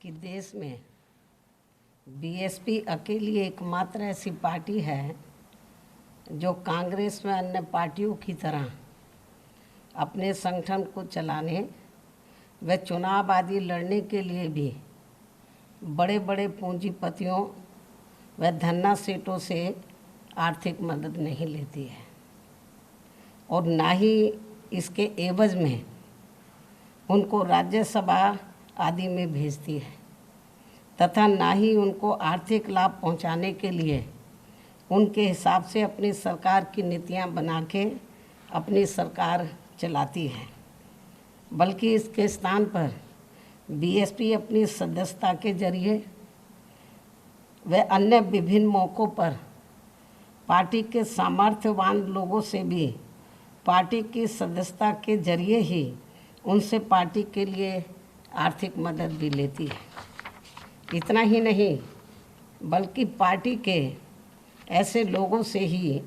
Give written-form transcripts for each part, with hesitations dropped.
कि देश में बीएसपी अकेली एकमात्र ऐसी पार्टी है जो कांग्रेस में अन्य पार्टियों की तरह अपने संगठन को चलाने व चुनाव आदि लड़ने के लिए भी बड़े बड़े पूंजीपतियों व धन्ना सेठों से आर्थिक मदद नहीं लेती है और ना ही इसके एवज में उनको राज्यसभा आदि में भेजती है तथा ना ही उनको आर्थिक लाभ पहुंचाने के लिए उनके हिसाब से अपनी सरकार की नीतियां बना के अपनी सरकार चलाती है, बल्कि इसके स्थान पर बीएसपी अपनी सदस्यता के जरिए व अन्य विभिन्न मौक़ों पर पार्टी के सामर्थ्यवान लोगों से भी पार्टी की सदस्यता के जरिए ही उनसे पार्टी के लिए आर्थिक मदद भी लेती है। इतना ही नहीं बल्कि पार्टी के ऐसे लोगों से ही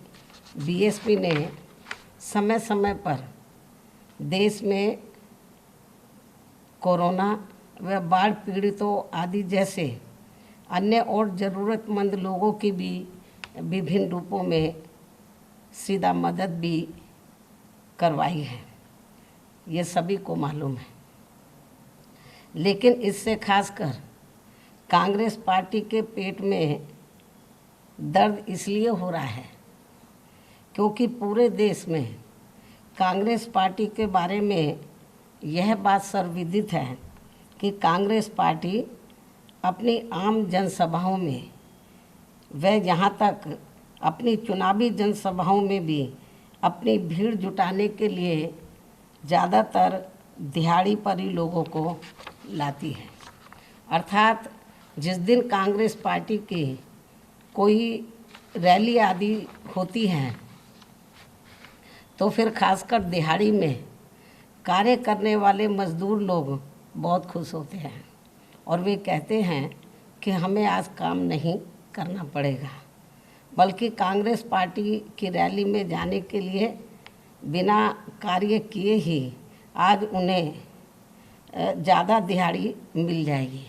बीएसपी ने समय समय पर देश में कोरोना व बाढ़ पीड़ितों आदि जैसे अन्य और ज़रूरतमंद लोगों की भी विभिन्न रूपों में सीधा मदद भी करवाई है, ये सभी को मालूम है। लेकिन इससे खासकर कांग्रेस पार्टी के पेट में दर्द इसलिए हो रहा है क्योंकि पूरे देश में कांग्रेस पार्टी के बारे में यह बात सर्वविदित है कि कांग्रेस पार्टी अपनी आम जनसभाओं में व यहाँ तक अपनी चुनावी जनसभाओं में भी अपनी भीड़ जुटाने के लिए ज़्यादातर दिहाड़ी परी लोगों को लाती है। अर्थात जिस दिन कांग्रेस पार्टी की कोई रैली आदि होती है तो फिर खासकर दिहाड़ी में कार्य करने वाले मजदूर लोग बहुत खुश होते हैं और वे कहते हैं कि हमें आज काम नहीं करना पड़ेगा, बल्कि कांग्रेस पार्टी की रैली में जाने के लिए बिना कार्य किए ही आज उन्हें ज़्यादा दिहाड़ी मिल जाएगी,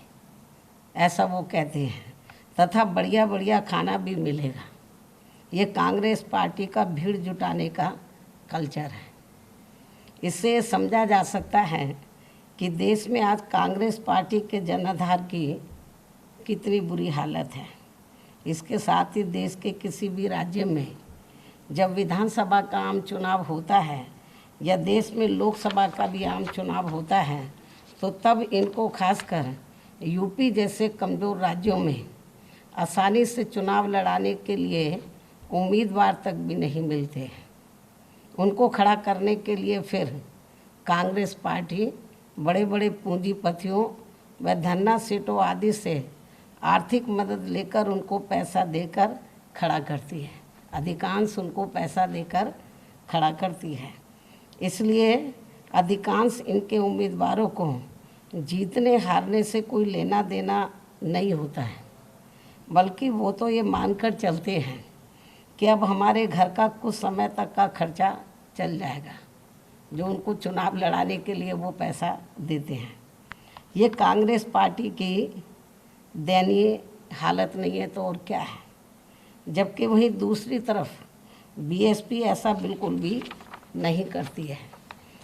ऐसा वो कहते हैं, तथा बढ़िया बढ़िया खाना भी मिलेगा। ये कांग्रेस पार्टी का भीड़ जुटाने का कल्चर है। इससे समझा जा सकता है कि देश में आज कांग्रेस पार्टी के जनाधार की कितनी बुरी हालत है। इसके साथ ही देश के किसी भी राज्य में जब विधानसभा का आम चुनाव होता है या देश में लोकसभा का भी आम चुनाव होता है तो तब इनको खासकर यूपी जैसे कमज़ोर राज्यों में आसानी से चुनाव लड़ाने के लिए उम्मीदवार तक भी नहीं मिलते हैं। उनको खड़ा करने के लिए फिर कांग्रेस पार्टी बड़े बड़े पूंजीपतियों व धन्ना सेठों आदि से आर्थिक मदद लेकर उनको पैसा देकर खड़ा करती है, अधिकांश उनको पैसा देकर खड़ा करती है। इसलिए अधिकांश इनके उम्मीदवारों को जीतने हारने से कोई लेना देना नहीं होता है, बल्कि वो तो ये मानकर चलते हैं कि अब हमारे घर का कुछ समय तक का खर्चा चल जाएगा, जो उनको चुनाव लड़ाने के लिए वो पैसा देते हैं। ये कांग्रेस पार्टी की दयनीय हालत नहीं है तो और क्या है। जबकि वहीं दूसरी तरफ बीएसपी ऐसा बिल्कुल भी नहीं करती है।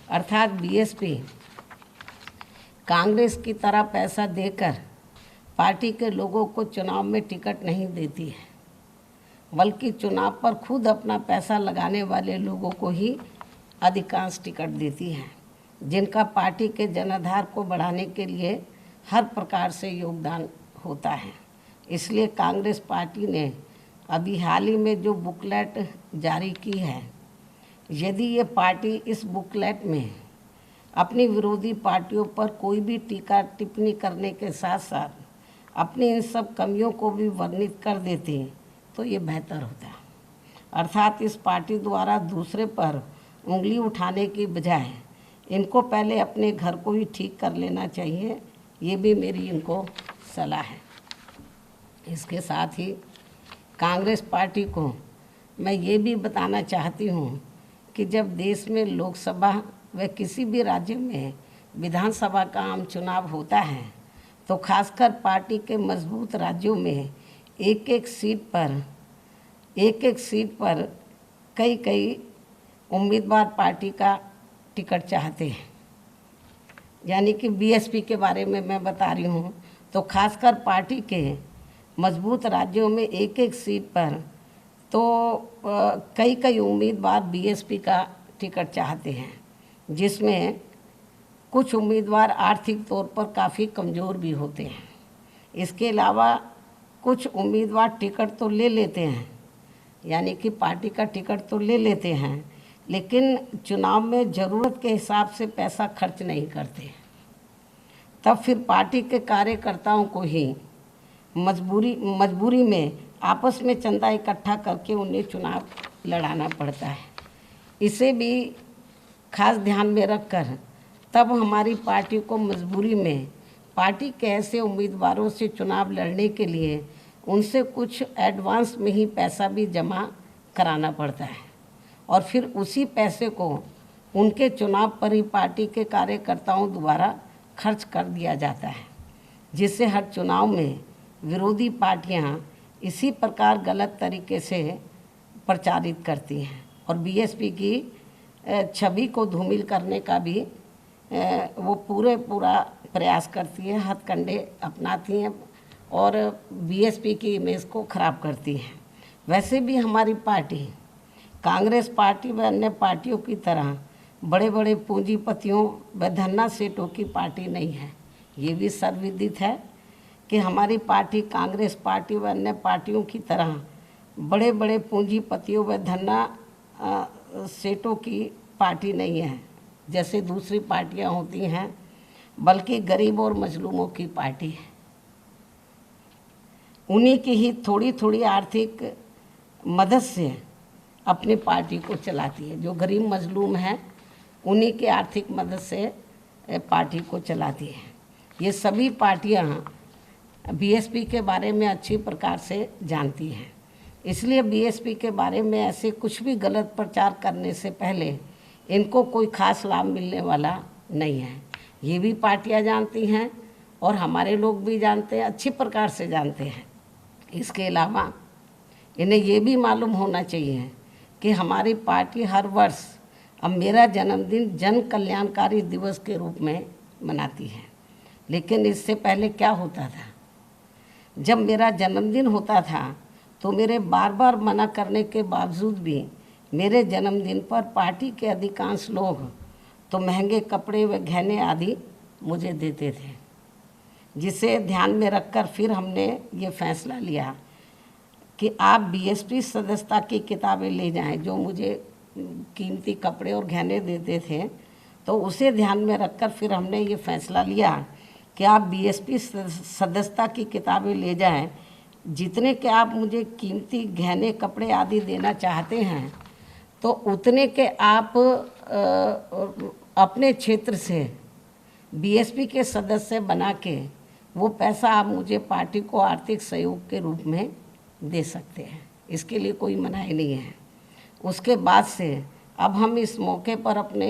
अर्थात बीएसपी कांग्रेस की तरह पैसा देकर पार्टी के लोगों को चुनाव में टिकट नहीं देती है, बल्कि चुनाव पर खुद अपना पैसा लगाने वाले लोगों को ही अधिकांश टिकट देती है, जिनका पार्टी के जनाधार को बढ़ाने के लिए हर प्रकार से योगदान होता है। इसलिए कांग्रेस पार्टी ने अभी हाल ही में जो बुकलेट जारी की है, यदि ये पार्टी इस बुकलेट में अपनी विरोधी पार्टियों पर कोई भी टीका टिप्पणी करने के साथ साथ अपनी इन सब कमियों को भी वर्णित कर देते तो ये बेहतर होता। अर्थात इस पार्टी द्वारा दूसरे पर उंगली उठाने की बजाय इनको पहले अपने घर को ही ठीक कर लेना चाहिए, ये भी मेरी इनको सलाह है। इसके साथ ही कांग्रेस पार्टी को मैं ये भी बताना चाहती हूँ कि जब देश में लोकसभा व किसी भी राज्य में विधानसभा का आम चुनाव होता है तो खासकर पार्टी के मजबूत राज्यों में एक एक सीट पर कई उम्मीदवार पार्टी का टिकट चाहते हैं। यानी कि बीएसपी के बारे में मैं बता रही हूँ। तो खासकर पार्टी के मजबूत राज्यों में एक एक सीट पर तो कई उम्मीदवार बीएसपी का टिकट चाहते हैं, जिसमें कुछ उम्मीदवार आर्थिक तौर पर काफ़ी कमज़ोर भी होते हैं। इसके अलावा कुछ उम्मीदवार टिकट तो ले लेते हैं, यानी कि पार्टी का टिकट तो ले लेते हैं, लेकिन चुनाव में ज़रूरत के हिसाब से पैसा खर्च नहीं करते। तब फिर पार्टी के कार्यकर्ताओं को ही मजबूरी में आपस में चंदा इकट्ठा करके उन्हें चुनाव लड़ाना पड़ता है। इसे भी खास ध्यान में रखकर तब हमारी पार्टी को मजबूरी में पार्टी के ऐसे उम्मीदवारों से चुनाव लड़ने के लिए उनसे कुछ एडवांस में ही पैसा भी जमा कराना पड़ता है, और फिर उसी पैसे को उनके चुनाव पर ही पार्टी के कार्यकर्ताओं द्वारा खर्च कर दिया जाता है, जिससे हर चुनाव में विरोधी पार्टियां इसी प्रकार गलत तरीके से प्रचारित करती हैं और बीएसपी की छवि को धूमिल करने का भी वो पूरा प्रयास करती है, हथकंडे अपनाती हैं और बीएसपी की इमेज को ख़राब करती हैं। वैसे भी हमारी पार्टी कांग्रेस पार्टी व अन्य पार्टियों की तरह बड़े पूंजीपतियों व धन्ना सेठों की पार्टी नहीं है। ये भी सर्वविदित है कि हमारी पार्टी कांग्रेस पार्टी व अन्य पार्टियों की तरह बड़े पूंजीपतियों व धन्ना सेठों की पार्टी नहीं है, जैसे दूसरी पार्टियां होती हैं, बल्कि गरीब और मजलूमों की पार्टी है। उन्हीं की ही थोड़ी आर्थिक मदद से अपनी पार्टी को चलाती है। जो गरीब मजलूम हैं उन्हीं की आर्थिक मदद से पार्टी को चलाती है। ये सभी पार्टियां बीएसपी के बारे में अच्छी प्रकार से जानती हैं, इसलिए बीएसपी के बारे में ऐसे कुछ भी गलत प्रचार करने से पहले इनको कोई खास लाभ मिलने वाला नहीं है। ये भी पार्टियां जानती हैं और हमारे लोग भी जानते हैं, अच्छी प्रकार से जानते हैं। इसके अलावा इन्हें ये भी मालूम होना चाहिए कि हमारी पार्टी हर वर्ष अब मेरा जन्मदिन जन कल्याणकारी दिवस के रूप में मनाती है। लेकिन इससे पहले क्या होता था, जब मेरा जन्मदिन होता था तो मेरे बार मना करने के बावजूद भी मेरे जन्मदिन पर पार्टी के अधिकांश लोग तो महंगे कपड़े व गहने आदि मुझे देते थे, जिसे ध्यान में रखकर फिर हमने ये फैसला लिया कि आप बीएसपी सदस्यता की किताबें ले जाएं। जो मुझे कीमती कपड़े और गहने देते थे, तो उसे ध्यान में रखकर फिर हमने ये फैसला लिया कि आप बीएसपी सदस्यता की किताबें ले जाएं। जितने के आप मुझे कीमती गहने कपड़े आदि देना चाहते हैं, तो उतने के आप अपने क्षेत्र से बीएसपी के सदस्य बना के वो पैसा आप मुझे पार्टी को आर्थिक सहयोग के रूप में दे सकते हैं। इसके लिए कोई मनाही नहीं है। उसके बाद से अब हम इस मौके पर अपने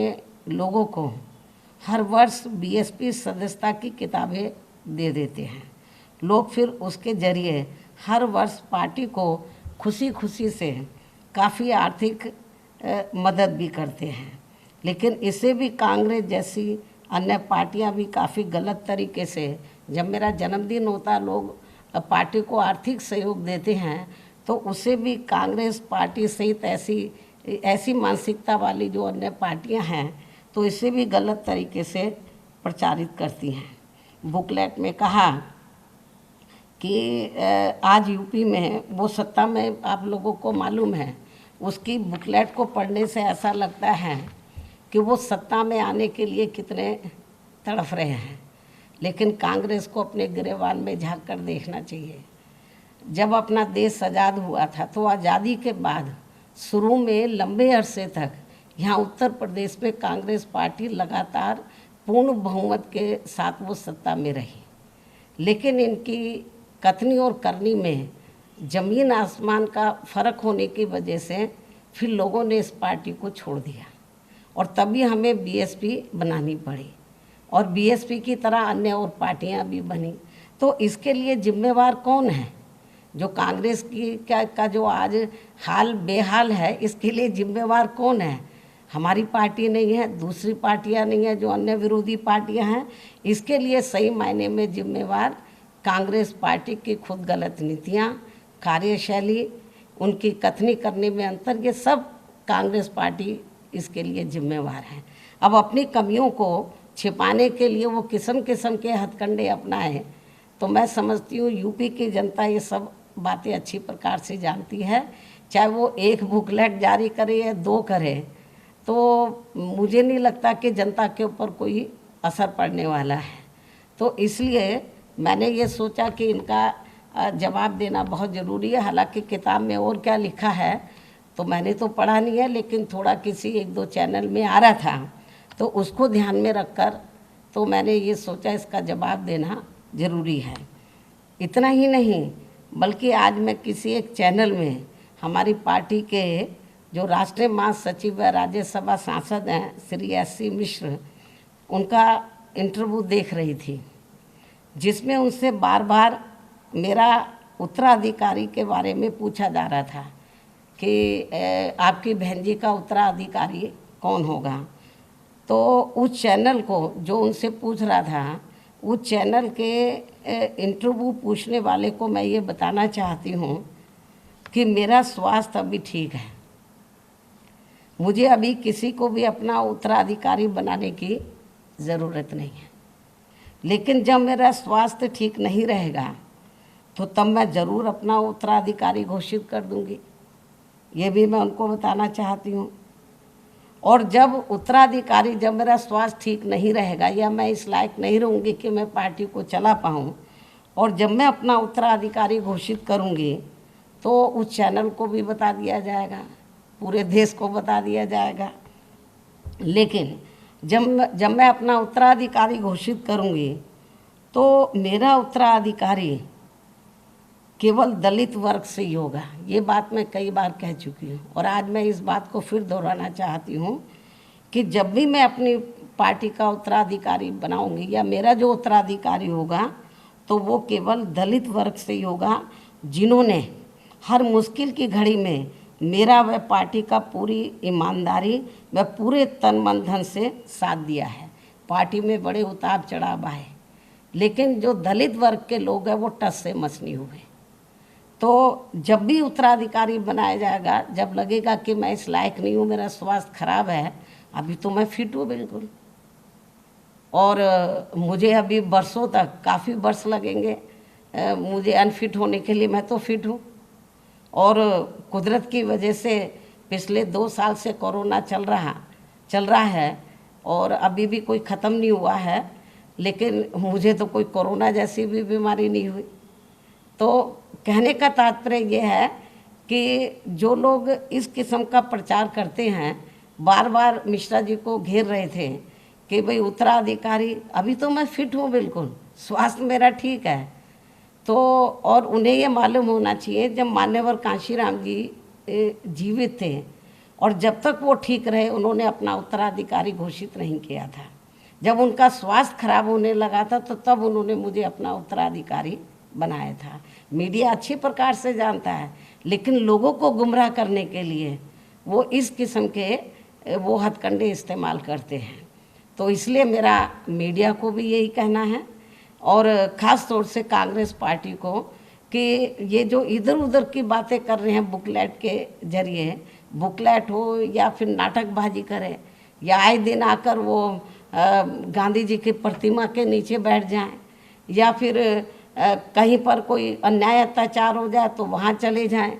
लोगों को हर वर्ष बीएसपी सदस्यता की किताबें दे देते हैं। लोग फिर उसके ज़रिए हर वर्ष पार्टी को खुशी से काफ़ी आर्थिक मदद भी करते हैं। लेकिन इसे भी कांग्रेस जैसी अन्य पार्टियां भी काफ़ी गलत तरीके से, जब मेरा जन्मदिन होता लोग पार्टी को आर्थिक सहयोग देते हैं, तो उसे भी कांग्रेस पार्टी सहित ऐसी मानसिकता वाली जो अन्य पार्टियां हैं, तो इसे भी गलत तरीके से प्रचारित करती हैं। बुकलेट में कहा कि आज यूपी में वो सत्ता में, आप लोगों को मालूम है, उसकी बुकलेट को पढ़ने से ऐसा लगता है कि वो सत्ता में आने के लिए कितने तड़फ रहे हैं। लेकिन कांग्रेस को अपने गिरेबान में झांक कर देखना चाहिए। जब अपना देश आज़ाद हुआ था, तो आज़ादी के बाद शुरू में लंबे अरसे तक यहाँ उत्तर प्रदेश में कांग्रेस पार्टी लगातार पूर्ण बहुमत के साथ वो सत्ता में रही। लेकिन इनकी कथनी और करनी में ज़मीन आसमान का फ़र्क होने की वजह से फिर लोगों ने इस पार्टी को छोड़ दिया, और तभी हमें बीएसपी बनानी पड़ी, और बीएसपी की तरह अन्य और पार्टियां भी बनी। तो इसके लिए जिम्मेवार कौन है? जो कांग्रेस की का जो आज हाल बेहाल है, इसके लिए जिम्मेवार कौन है? हमारी पार्टी नहीं है, दूसरी पार्टियां नहीं है, जो अन्य विरोधी पार्टियां हैं। इसके लिए सही मायने में जिम्मेवार कांग्रेस पार्टी की खुद गलत नीतियां, कार्यशैली, उनकी कथनी करने में अंतर, ये सब कांग्रेस पार्टी इसके लिए जिम्मेवार है। अब अपनी कमियों को छिपाने के लिए वो किस्म किस्म के हथकंडे अपनाए, तो मैं समझती हूँ यूपी की जनता ये सब बातें अच्छी प्रकार से जानती है। चाहे वो एक बुकलेट जारी करे या 2 करे, तो मुझे नहीं लगता कि जनता के ऊपर कोई असर पड़ने वाला है। तो इसलिए मैंने ये सोचा कि इनका जवाब देना बहुत ज़रूरी है। हालांकि किताब में और क्या लिखा है तो मैंने तो पढ़ा नहीं है, लेकिन थोड़ा किसी 1-2 चैनल में आ रहा था, तो उसको ध्यान में रखकर तो मैंने ये सोचा इसका जवाब देना ज़रूरी है। इतना ही नहीं, बल्कि आज मैं किसी एक चैनल में हमारी पार्टी के जो राष्ट्रीय महासचिव व राज्यसभा सांसद हैं श्री SC मिश्र, उनका इंटरव्यू देख रही थी, जिसमें उनसे बार बार मेरा उत्तराधिकारी के बारे में पूछा जा रहा था कि आपकी बहन जी का उत्तराधिकारी कौन होगा। तो उस चैनल को जो उनसे पूछ रहा था, उस चैनल के इंटरव्यू पूछने वाले को मैं ये बताना चाहती हूँ कि मेरा स्वास्थ्य अभी ठीक है, मुझे अभी किसी को भी अपना उत्तराधिकारी बनाने की ज़रूरत नहीं है। लेकिन जब मेरा स्वास्थ्य ठीक नहीं रहेगा तो तब मैं ज़रूर अपना उत्तराधिकारी घोषित कर दूंगी, ये भी मैं उनको बताना चाहती हूँ। और जब उत्तराधिकारी, जब मेरा स्वास्थ्य ठीक नहीं रहेगा या मैं इस लायक नहीं रहूँगी कि मैं पार्टी को चला पाऊँ, और जब मैं अपना उत्तराधिकारी घोषित करूँगी तो उस चैनल को भी बता दिया जाएगा, पूरे देश को बता दिया जाएगा। लेकिन जब मैं अपना उत्तराधिकारी घोषित करूँगी तो मेरा उत्तराधिकारी केवल दलित वर्ग से ही होगा। ये बात मैं कई बार कह चुकी हूँ और आज मैं इस बात को फिर दोहराना चाहती हूँ कि जब भी मैं अपनी पार्टी का उत्तराधिकारी बनाऊँगी या मेरा जो उत्तराधिकारी होगा तो वो केवल दलित वर्ग से ही होगा, जिन्होंने हर मुश्किल की घड़ी में मेरा व पार्टी का पूरी ईमानदारी व पूरे तन मन धन से साथ दिया है। पार्टी में बड़े उतार चढ़ाव आए, लेकिन जो दलित वर्ग के लोग हैं वो टस से मस नहीं हुए। तो जब भी उत्तराधिकारी बनाया जाएगा, जब लगेगा कि मैं इस लायक नहीं हूँ, मेरा स्वास्थ्य खराब है, अभी तो मैं फिट हूँ बिल्कुल, और मुझे अभी वर्षों तक, काफ़ी वर्ष लगेंगे मुझे अनफिट होने के लिए, मैं तो फिट हूँ। और कुदरत की वजह से पिछले 2 साल से कोरोना चल रहा है और अभी भी कोई ख़त्म नहीं हुआ है, लेकिन मुझे तो कोई कोरोना जैसी भी बीमारी नहीं हुई। तो कहने का तात्पर्य ये है कि जो लोग इस किस्म का प्रचार करते हैं, बार बार मिश्रा जी को घेर रहे थे कि भाई उत्तराधिकारी, अभी तो मैं फिट हूँ बिल्कुल, स्वास्थ्य मेरा ठीक है। तो और उन्हें ये मालूम होना चाहिए, जब मान्यवर कांशीराम जी जीवित थे और जब तक वो ठीक रहे, उन्होंने अपना उत्तराधिकारी घोषित नहीं किया था। जब उनका स्वास्थ्य खराब होने लगा था तो तब उन्होंने मुझे अपना उत्तराधिकारी बनाया था। मीडिया अच्छी प्रकार से जानता है, लेकिन लोगों को गुमराह करने के लिए वो इस किस्म के वो हथकंडे इस्तेमाल करते हैं। तो इसलिए मेरा मीडिया को भी यही कहना है, और ख़ास तौर से कांग्रेस पार्टी को, कि ये जो इधर उधर की बातें कर रहे हैं बुकलेट के जरिए, बुकलेट हो या फिर नाटकबाजी करें या आए दिन आकर वो गांधी जी की प्रतिमा के नीचे बैठ जाएं, या फिर कहीं पर कोई अन्याय अत्याचार हो जाए तो वहाँ चले जाएं,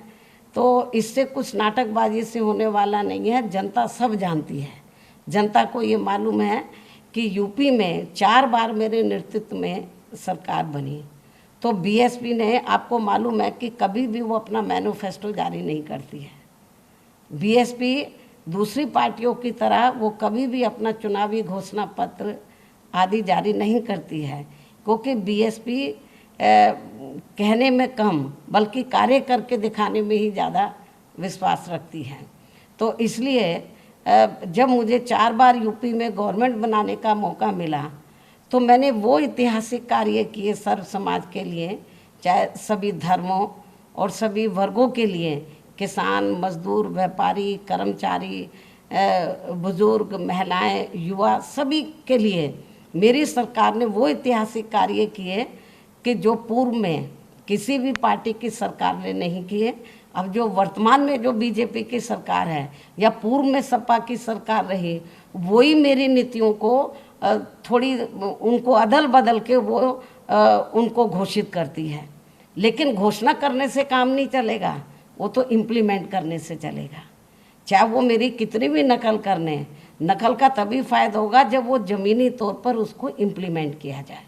तो इससे कुछ नाटकबाजी से होने वाला नहीं है। जनता सब जानती है, जनता को ये मालूम है कि यूपी में 4 बार मेरे नेतृत्व में सरकार बनी, तो बीएसपी ने, आपको मालूम है कि कभी भी वो अपना मैनिफेस्टो जारी नहीं करती है। बीएसपी दूसरी पार्टियों की तरह वो कभी भी अपना चुनावी घोषणा पत्र आदि जारी नहीं करती है, क्योंकि बीएसपी कहने में कम बल्कि कार्य करके दिखाने में ही ज़्यादा विश्वास रखती है। तो इसलिए जब मुझे 4 बार यूपी में गवर्नमेंट बनाने का मौका मिला, तो तो मैंने वो ऐतिहासिक कार्य किए सर्व समाज के लिए, चाहे सभी धर्मों और सभी वर्गों के लिए, किसान, मजदूर, व्यापारी, कर्मचारी, बुजुर्ग, महिलाएं, युवा, सभी के लिए मेरी सरकार ने वो ऐतिहासिक कार्य किए कि जो पूर्व में किसी भी पार्टी की सरकार ने नहीं किए। अब जो वर्तमान में जो बीजेपी की सरकार है या पूर्व में सपा की सरकार रही, वही मेरी नीतियों को थोड़ी उनको अदल बदल के वो उनको घोषित करती है। लेकिन घोषणा करने से काम नहीं चलेगा, वो तो इम्प्लीमेंट करने से चलेगा। चाहे वो मेरी कितनी भी नकल करने, नकल का तभी फ़ायदा होगा जब वो ज़मीनी तौर पर उसको इम्प्लीमेंट किया जाए।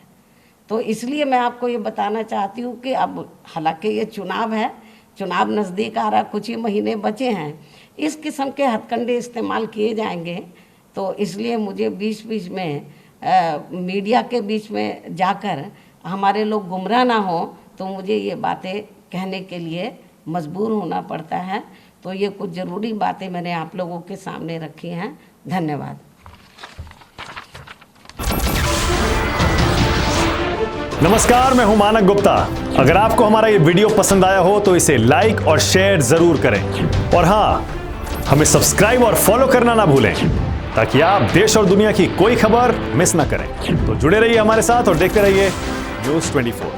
तो इसलिए मैं आपको ये बताना चाहती हूँ कि अब हालांकि ये चुनाव है, चुनाव नज़दीक आ रहा, कुछ ही महीने बचे हैं, इस किस्म के हथकंडे इस्तेमाल किए जाएंगे। तो इसलिए मुझे बीच बीच में मीडिया के बीच में जाकर हमारे लोग गुमराह ना हो, तो मुझे ये बातें कहने के लिए मजबूर होना पड़ता है। तो ये कुछ ज़रूरी बातें मैंने आप लोगों के सामने रखी हैं। धन्यवाद। नमस्कार, मैं हूं मानक गुप्ता। अगर आपको हमारा ये वीडियो पसंद आया हो तो इसे लाइक और शेयर जरूर करें, और हाँ, हमें सब्सक्राइब और फॉलो करना ना भूलें ताकि आप देश और दुनिया की कोई खबर मिस ना करें। तो जुड़े रहिए हमारे साथ और देखते रहिए न्यूज़ 24।